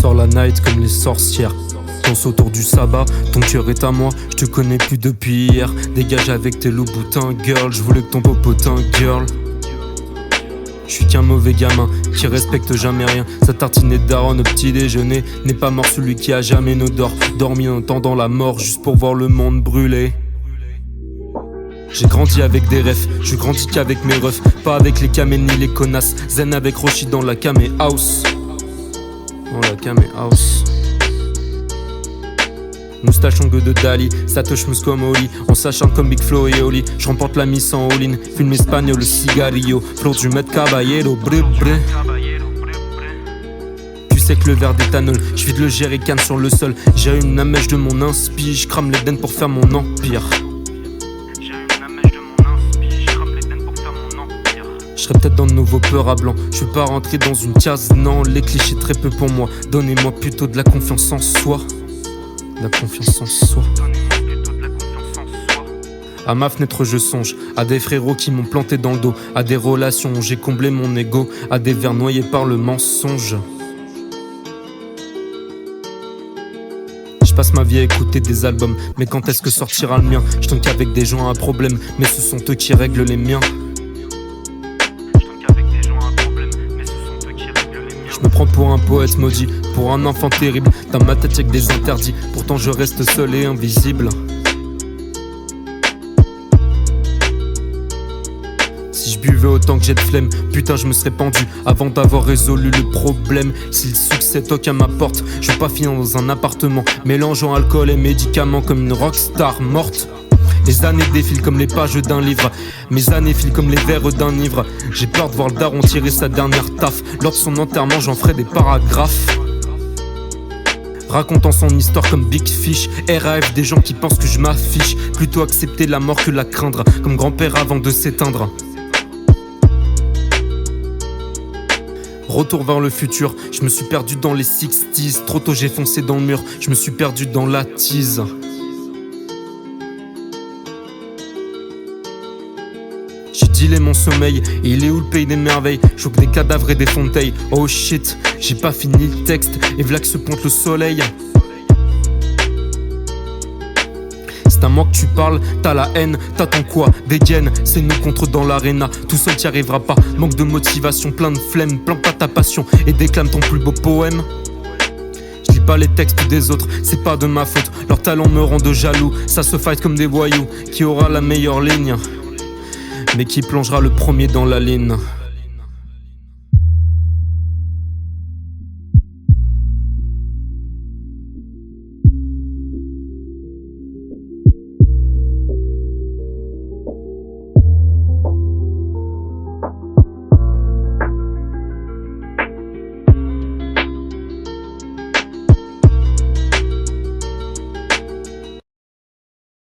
sors la night comme les sorcières. Danse autour du sabbat, ton cœur est à moi, je te connais plus depuis hier. Dégage avec tes loups boutins, girl, je voulais que ton popotin, girl. Je suis qu'un mauvais gamin qui respecte jamais rien. Sa tartinée de daronne au petit déjeuner. N'est pas mort celui qui a jamais nos dors. Dormi en attendant la mort juste pour voir le monde brûler. J'ai grandi avec des refs, je grandis qu'avec mes refs. Pas avec les camés ni les connasses. Zen avec Roshi dans la camé house. Dans la camé house. Moustache ongue de Dali, Satoshi Muscomoli. On s'acharne comme Big Flo et Oli. Je remporte la mise en all-in. Film espagnol, cigarillo. Flot du maître caballero, bré bré. Tu sais que le verre d'éthanol, je vide le jerrycan sur le sol. J'ai une amèche de mon inspi, je crame les dents pour faire mon empire. Je serais peut-être dans de nouveaux peurs à blanc. Je suis pas rentré dans une case, non. Les clichés très peu pour moi. Donnez-moi plutôt de la confiance en soi. La confiance en soi. À ma fenêtre je songe, à des frérots qui m'ont planté dans le dos, à des relations où j'ai comblé mon ego, à des vers noyés par le mensonge. Je passe ma vie à écouter des albums, mais quand est-ce que sortira le mien? Je tombe qu'avec des gens à problème, mais ce sont eux qui règlent les miens. Je me prends pour un poète maudit, pour un enfant terrible. Dans ma tête y'a que des interdits, pourtant je reste seul et invisible. Si je buvais autant que j'ai de flemme, putain je me serais pendu avant d'avoir résolu le problème. Si le succès toque à ma porte, je veux pas finir dans un appartement mélangeant alcool et médicaments comme une rockstar morte. Les années défilent comme les pages d'un livre. Mes années filent comme les vers d'un ivre. J'ai peur de voir le daron tirer sa dernière taf. Lors de son enterrement j'en ferai des paragraphes racontant son histoire comme Big Fish. RAF des gens qui pensent que je m'affiche. Plutôt accepter la mort que la craindre, comme grand-père avant de s'éteindre. Retour vers le futur, je me suis perdu dans les 60s. Trop tôt j'ai foncé dans le mur, je me suis perdu dans la tease. J'ai dealé mon sommeil, et il est où le pays des merveilles? Je joue que des cadavres et des fontaines. Oh shit, j'ai pas fini le texte, et v'là que se pointe le soleil. C'est à moi que tu parles, t'as la haine, t'attends quoi? Des gaines, c'est nous contre dans l'arena. Tout seul t'y arriveras pas, manque de motivation, plein de flemme. Plante pas ta passion et déclame ton plus beau poème. Je lis pas les textes des autres, c'est pas de ma faute. Leurs talents me rendent jaloux, ça se fight comme des voyous. Qui aura la meilleure ligne? Mais qui plongera le premier dans la ligne?